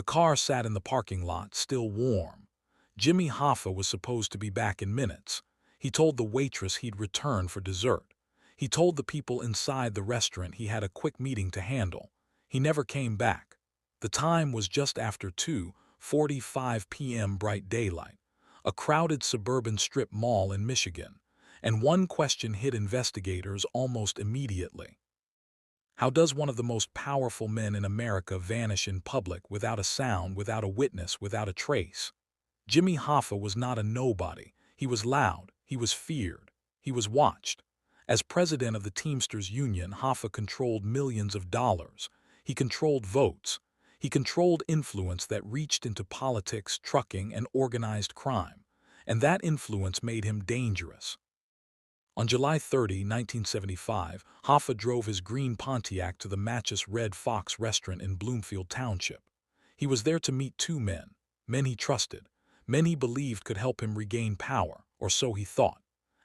The car sat in the parking lot, still warm. Jimmy Hoffa was supposed to be back in minutes. He told the waitress he'd return for dessert. He told the people inside the restaurant he had a quick meeting to handle. He never came back. The time was just after 2:45 p.m. bright daylight, a crowded suburban strip mall in Michigan, and one question hit investigators almost immediately. How does one of the most powerful men in America vanish in public without a sound, without a witness, without a trace? Jimmy Hoffa was not a nobody. He was loud. He was feared. He was watched. As president of the Teamsters Union, Hoffa controlled millions of dollars. He controlled votes. He controlled influence that reached into politics, trucking, and organized crime. And that influence made him dangerous. On July 30, 1975, Hoffa drove his green Pontiac to the Machus Red Fox restaurant in Bloomfield Township. He was there to meet two men, men he trusted, men he believed could help him regain power, or so he thought.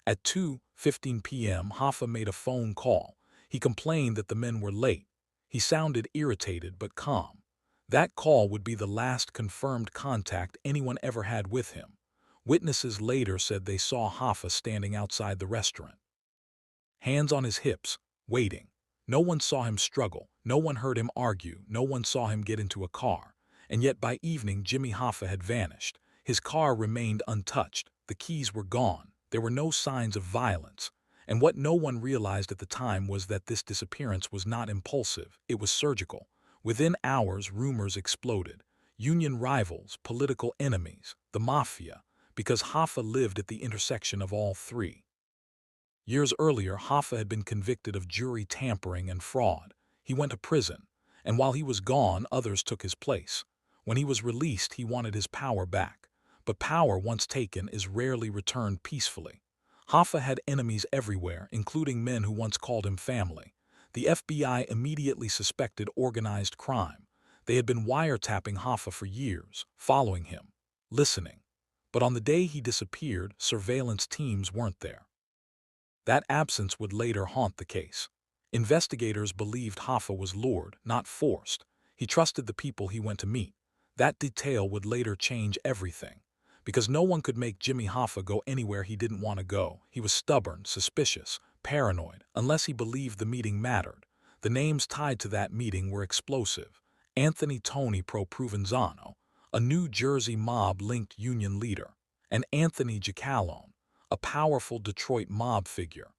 At 2:15 p.m., Hoffa made a phone call. He complained that the men were late. He sounded irritated but calm. That call would be the last confirmed contact anyone ever had with him. Witnesses later said they saw Hoffa standing outside the restaurant, hands on his hips, waiting. No one saw him struggle, no one heard him argue, no one saw him get into a car. And yet by evening Jimmy Hoffa had vanished. His car remained untouched, the keys were gone, there were no signs of violence. And what no one realized at the time was that this disappearance was not impulsive, it was surgical. Within hours, rumors exploded. Union rivals, political enemies, the Mafia, because Hoffa lived at the intersection of all three. Years earlier, Hoffa had been convicted of jury tampering and fraud. He went to prison, and while he was gone, others took his place. When he was released, he wanted his power back. But power, once taken, is rarely returned peacefully. Hoffa had enemies everywhere, including men who once called him family. The FBI immediately suspected organized crime. They had been wiretapping Hoffa for years, following him, listening. But on the day he disappeared, surveillance teams weren't there. That absence would later haunt the case. Investigators believed Hoffa was lured, not forced. He trusted the people he went to meet. That detail would later change everything. Because no one could make Jimmy Hoffa go anywhere he didn't want to go. He was stubborn, suspicious, paranoid, unless he believed the meeting mattered. The names tied to that meeting were explosive. Anthony Tony Provenzano, a New Jersey mob-linked union leader, and Anthony Giacalone, a powerful Detroit mob figure.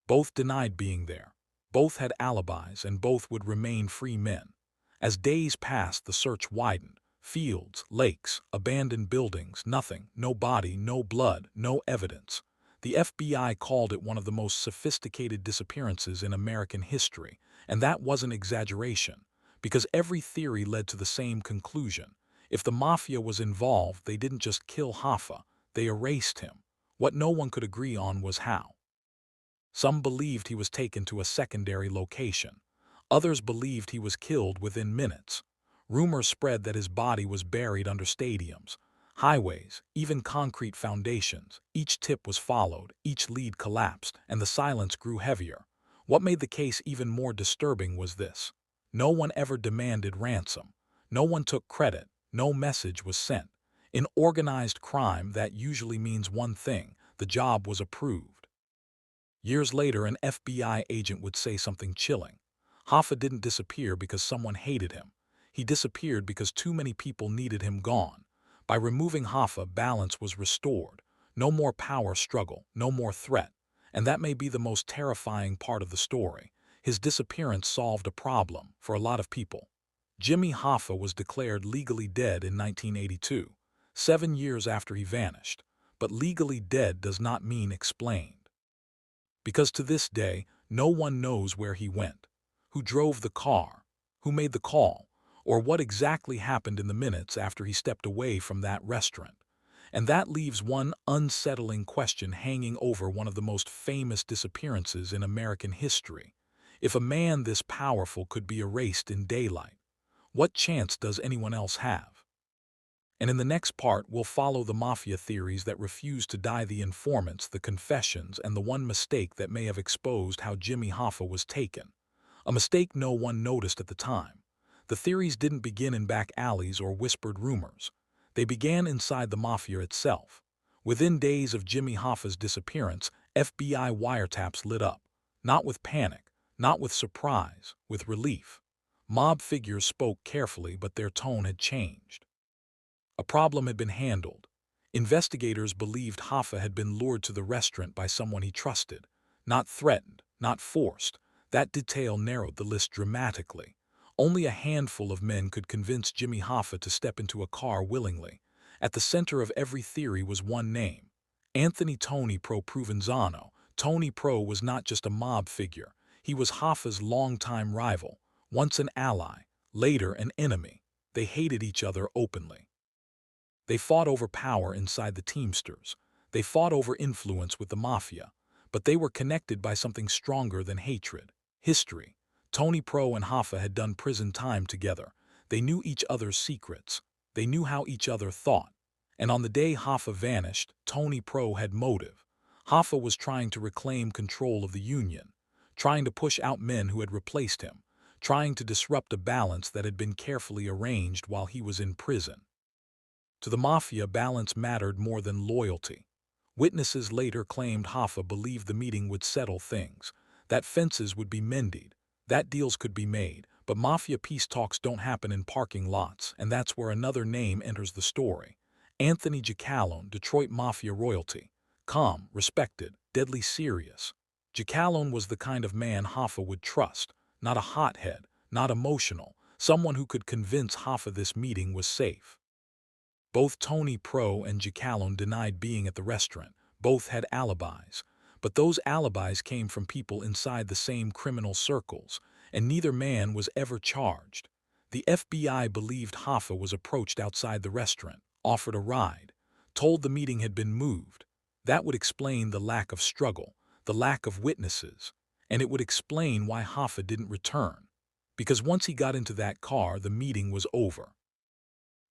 Both denied being there. Both had alibis, and both would remain free men. As days passed, the search widened. Fields, lakes, abandoned buildings, nothing, no body, no blood, no evidence. The FBI called it one of the most sophisticated disappearances in American history, and that wasn't exaggeration, because every theory led to the same conclusion. If the Mafia was involved, they didn't just kill Hoffa, they erased him. What no one could agree on was how. Some believed he was taken to a secondary location. Others believed he was killed within minutes. Rumors spread that his body was buried under stadiums, highways, even concrete foundations. Each tip was followed, each lead collapsed, and the silence grew heavier. What made the case even more disturbing was this. No one ever demanded ransom. No one took credit. No message was sent. In organized crime, that usually means one thing: the job was approved. Years later, an FBI agent would say something chilling. Hoffa didn't disappear because someone hated him. He disappeared because too many people needed him gone. By removing Hoffa, balance was restored. No more power struggle, no more threat. And that may be the most terrifying part of the story. His disappearance solved a problem for a lot of people. Jimmy Hoffa was declared legally dead in 1982, 7 years after he vanished. But legally dead does not mean explained. Because to this day, no one knows where he went, who drove the car, who made the call, or what exactly happened in the minutes after he stepped away from that restaurant. And that leaves one unsettling question hanging over one of the most famous disappearances in American history. If a man this powerful could be erased in daylight, what chance does anyone else have? And in the next part, we'll follow the Mafia theories that refuse to die, the informants, the confessions, and the one mistake that may have exposed how Jimmy Hoffa was taken. A mistake no one noticed at the time. The theories didn't begin in back alleys or whispered rumors. They began inside the Mafia itself. Within days of Jimmy Hoffa's disappearance, FBI wiretaps lit up. Not with panic, not with surprise, with relief. Mob figures spoke carefully, but their tone had changed. A problem had been handled. Investigators believed Hoffa had been lured to the restaurant by someone he trusted. Not threatened, not forced. That detail narrowed the list dramatically. Only a handful of men could convince Jimmy Hoffa to step into a car willingly. At the center of every theory was one name: Anthony Tony Pro Provenzano. Tony Pro was not just a mob figure. He was Hoffa's longtime rival, once an ally, later an enemy. They hated each other openly. They fought over power inside the Teamsters. They fought over influence with the Mafia. But they were connected by something stronger than hatred: history. Tony Pro and Hoffa had done prison time together. They knew each other's secrets. They knew how each other thought. And on the day Hoffa vanished, Tony Pro had motive. Hoffa was trying to reclaim control of the Union, trying to push out men who had replaced him, trying to disrupt a balance that had been carefully arranged while he was in prison. To the Mafia, balance mattered more than loyalty. Witnesses later claimed Hoffa believed the meeting would settle things, that fences would be mended, that deals could be made. But Mafia peace talks don't happen in parking lots, and that's where another name enters the story: Anthony Giacalone, Detroit Mafia royalty. Calm, respected, deadly serious. Giacalone was the kind of man Hoffa would trust, not a hothead, not emotional, someone who could convince Hoffa this meeting was safe. Both Tony Pro and Giacalone denied being at the restaurant. Both had alibis. But those alibis came from people inside the same criminal circles, and neither man was ever charged. The FBI believed Hoffa was approached outside the restaurant, offered a ride, told the meeting had been moved. That would explain the lack of struggle, the lack of witnesses, and it would explain why Hoffa didn't return. Because once he got into that car, the meeting was over.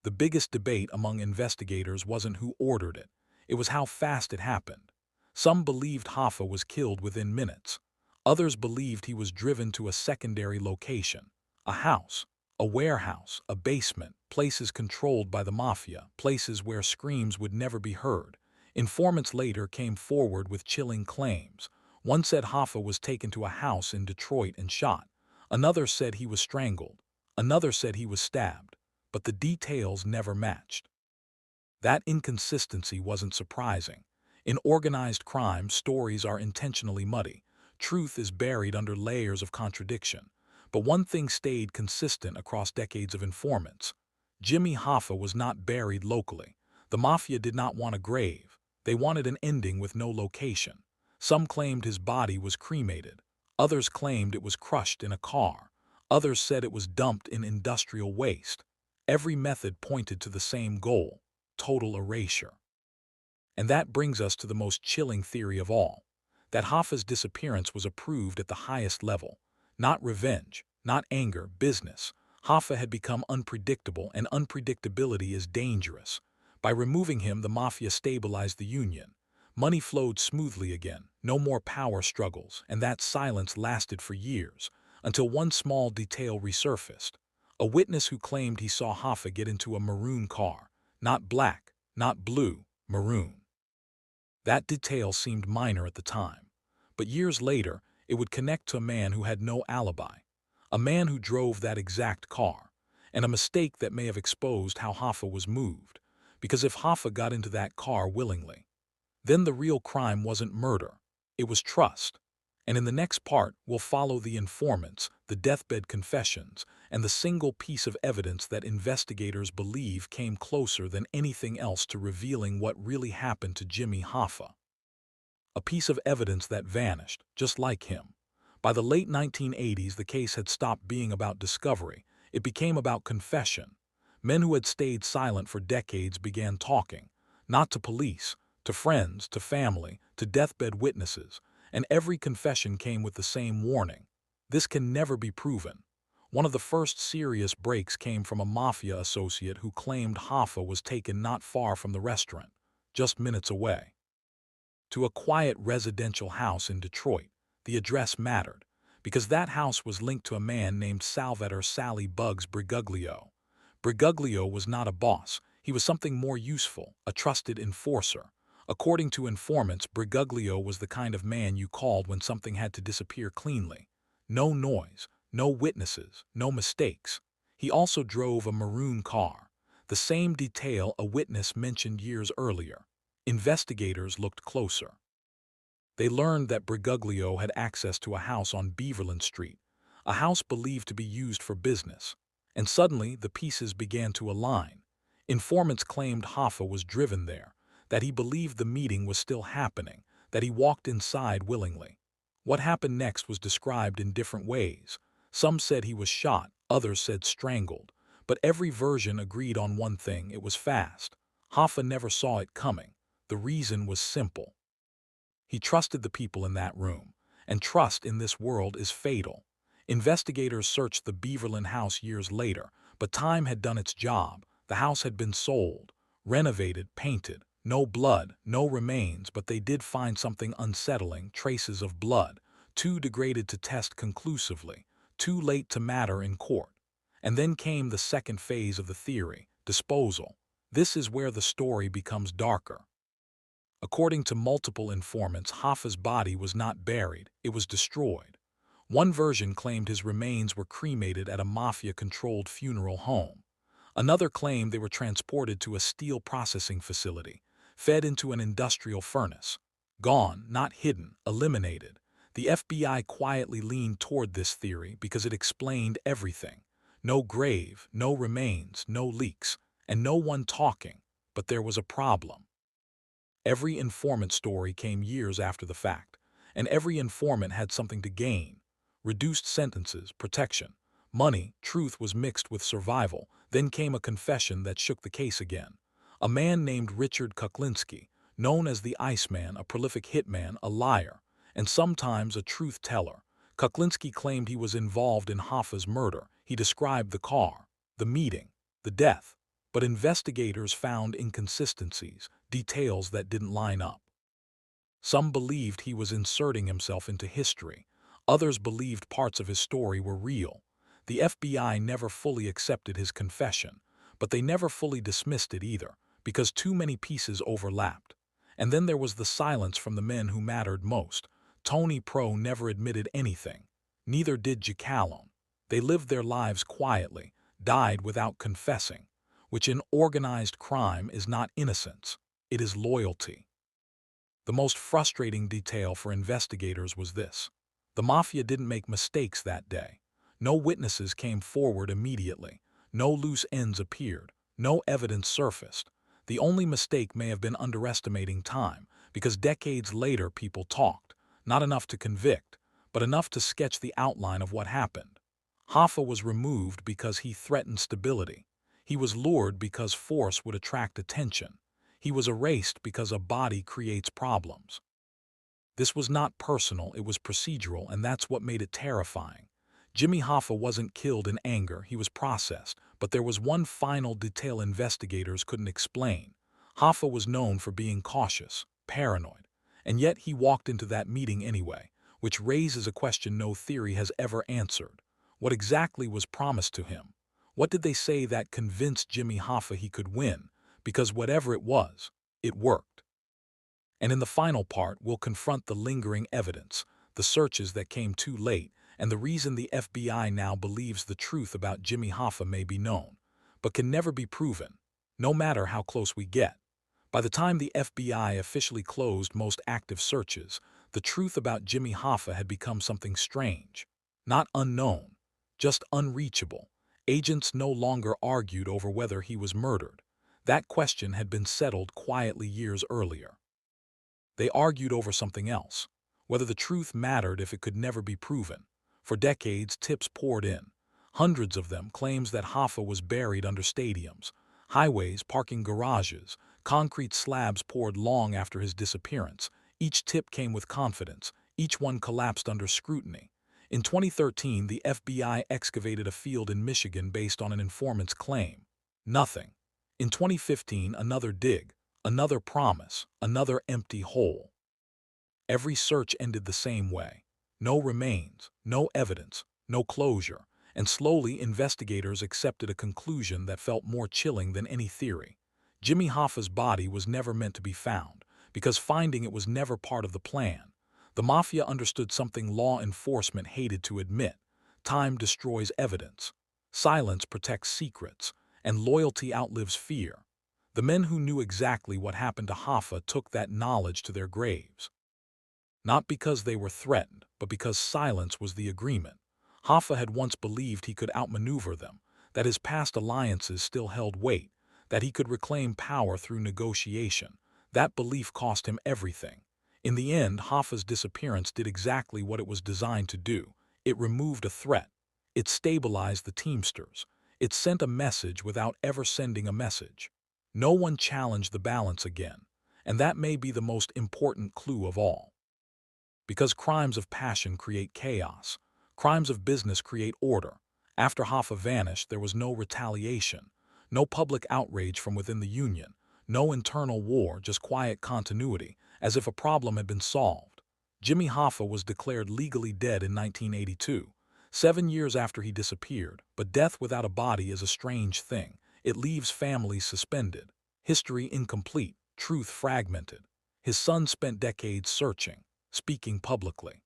The biggest debate among investigators wasn't who ordered it. It was how fast it happened. Some believed Hoffa was killed within minutes. Others believed he was driven to a secondary location: a house, a warehouse, a basement, places controlled by the Mafia, places where screams would never be heard. Informants later came forward with chilling claims. One said Hoffa was taken to a house in Detroit and shot. Another said he was strangled. Another said he was stabbed. But the details never matched. That inconsistency wasn't surprising. In organized crime, stories are intentionally muddy. Truth is buried under layers of contradiction. But one thing stayed consistent across decades of informants: Jimmy Hoffa was not buried locally. The Mafia did not want a grave. They wanted an ending with no location. Some claimed his body was cremated. Others claimed it was crushed in a car. Others said it was dumped in industrial waste. Every method pointed to the same goal: total erasure. And that brings us to the most chilling theory of all: that Hoffa's disappearance was approved at the highest level. Not revenge, not anger, business. Hoffa had become unpredictable, and unpredictability is dangerous. By removing him, the Mafia stabilized the Union. Money flowed smoothly again, no more power struggles, and that silence lasted for years, until one small detail resurfaced. A witness who claimed he saw Hoffa get into a maroon car. Not black, not blue, maroon. That detail seemed minor at the time, but years later, it would connect to a man who had no alibi, a man who drove that exact car, and a mistake that may have exposed how Hoffa was moved. Because if Hoffa got into that car willingly, then the real crime wasn't murder, it was trust. And in the next part, we'll follow the informants, the deathbed confessions, and the single piece of evidence that investigators believe came closer than anything else to revealing what really happened to Jimmy Hoffa. A piece of evidence that vanished, just like him. By the late 1980s, the case had stopped being about discovery. It became about confession. Men who had stayed silent for decades began talking, not to police, to friends, to family, to deathbed witnesses. And every confession came with the same warning: this can never be proven. One of the first serious breaks came from a Mafia associate who claimed Hoffa was taken not far from the restaurant, just minutes away, to a quiet residential house in Detroit. The address mattered, because that house was linked to a man named Salvatore Sally Bugs Briguglio. Briguglio was not a boss, he was something more useful, a trusted enforcer. According to informants, Briguglio was the kind of man you called when something had to disappear cleanly. No noise, no witnesses, no mistakes. He also drove a maroon car, the same detail a witness mentioned years earlier. Investigators looked closer. They learned that Briguglio had access to a house on Beverland Street, a house believed to be used for business. And suddenly, the pieces began to align. Informants claimed Hoffa was driven there, that he believed the meeting was still happening, that he walked inside willingly. What happened next was described in different ways. Some said he was shot, others said strangled. But every version agreed on one thing: it was fast. Hoffa never saw it coming. The reason was simple. He trusted the people in that room, and trust in this world is fatal. Investigators searched the Beverland house years later, but time had done its job. The house had been sold, renovated, painted. No blood, no remains, but they did find something unsettling: traces of blood, too degraded to test conclusively, too late to matter in court. And then came the second phase of the theory: disposal. This is where the story becomes darker. According to multiple informants, Hoffa's body was not buried, it was destroyed. One version claimed his remains were cremated at a Mafia-controlled funeral home. Another claimed they were transported to a steel processing facility, fed into an industrial furnace. Gone, not hidden, eliminated. The FBI quietly leaned toward this theory because it explained everything. No grave, no remains, no leaks, and no one talking. But there was a problem. Every informant story came years after the fact, and every informant had something to gain. Reduced sentences, protection, money, truth was mixed with survival. Then came a confession that shook the case again. A man named Richard Kuklinski, known as the Iceman, a prolific hitman, a liar, and sometimes a truth teller. Kuklinski claimed he was involved in Hoffa's murder. He described the car, the meeting, the death. But investigators found inconsistencies, details that didn't line up. Some believed he was inserting himself into history. Others believed parts of his story were real. The FBI never fully accepted his confession, but they never fully dismissed it either, because too many pieces overlapped. And then there was the silence from the men who mattered most. Tony Pro never admitted anything. Neither did Giacalone. They lived their lives quietly, died without confessing, which in organized crime is not innocence, it is loyalty. The most frustrating detail for investigators was this: the Mafia didn't make mistakes that day. No witnesses came forward immediately. No loose ends appeared. No evidence surfaced. The only mistake may have been underestimating time, because decades later people talked, not enough to convict, but enough to sketch the outline of what happened. Hoffa was removed because he threatened stability. He was lured because force would attract attention. He was erased because a body creates problems. This was not personal, it was procedural, and that's what made it terrifying. Jimmy Hoffa wasn't killed in anger, he was processed, but there was one final detail investigators couldn't explain. Hoffa was known for being cautious, paranoid, and yet he walked into that meeting anyway, which raises a question no theory has ever answered. What exactly was promised to him? What did they say that convinced Jimmy Hoffa he could win? Because whatever it was, it worked. And in the final part, we'll confront the lingering evidence, the searches that came too late, and the reason the FBI now believes the truth about Jimmy Hoffa may be known, but can never be proven, no matter how close we get. By the time the FBI officially closed most active searches, the truth about Jimmy Hoffa had become something strange. Not unknown, just unreachable. Agents no longer argued over whether he was murdered. That question had been settled quietly years earlier. They argued over something else, whether the truth mattered if it could never be proven. For decades, tips poured in. Hundreds of them, claims that Hoffa was buried under stadiums, highways, parking garages, concrete slabs poured long after his disappearance. Each tip came with confidence. Each one collapsed under scrutiny. In 2013, the FBI excavated a field in Michigan based on an informant's claim. Nothing. In 2015, another dig, another promise, another empty hole. Every search ended the same way. No remains, no evidence, no closure, and slowly investigators accepted a conclusion that felt more chilling than any theory. Jimmy Hoffa's body was never meant to be found, because finding it was never part of the plan. The Mafia understood something law enforcement hated to admit. Time destroys evidence. Silence protects secrets, and loyalty outlives fear. The men who knew exactly what happened to Hoffa took that knowledge to their graves. Not because they were threatened, but because silence was the agreement. Hoffa had once believed he could outmaneuver them, that his past alliances still held weight, that he could reclaim power through negotiation. That belief cost him everything. In the end, Hoffa's disappearance did exactly what it was designed to do. It removed a threat. It stabilized the Teamsters. It sent a message without ever sending a message. No one challenged the balance again, and that may be the most important clue of all. Because crimes of passion create chaos, crimes of business create order. After Hoffa vanished, there was no retaliation, no public outrage from within the union, no internal war, just quiet continuity, as if a problem had been solved. Jimmy Hoffa was declared legally dead in 1982, 7 years after he disappeared, but death without a body is a strange thing. It leaves families suspended, history incomplete, truth fragmented. His son spent decades searching, speaking publicly,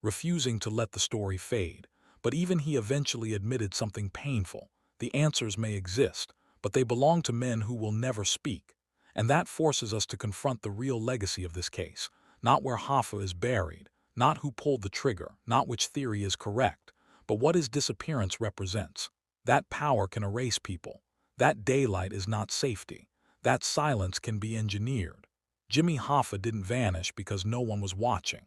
refusing to let the story fade, but even he eventually admitted something painful. The answers may exist, but they belong to men who will never speak, and that forces us to confront the real legacy of this case, not where Hoffa is buried, not who pulled the trigger, not which theory is correct, but what his disappearance represents. That power can erase people. That daylight is not safety. That silence can be engineered. Jimmy Hoffa didn't vanish because no one was watching.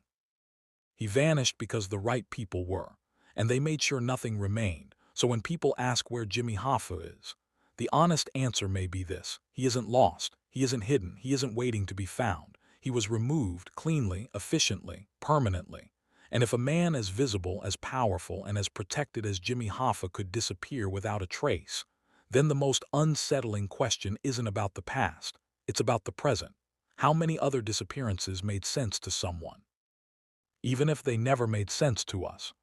He vanished because the right people were, and they made sure nothing remained. So when people ask where Jimmy Hoffa is, the honest answer may be this: he isn't lost, he isn't hidden, he isn't waiting to be found. He was removed cleanly, efficiently, permanently. And if a man as visible, as powerful, and as protected as Jimmy Hoffa could disappear without a trace, then the most unsettling question isn't about the past, it's about the present. How many other disappearances made sense to someone, even if they never made sense to us?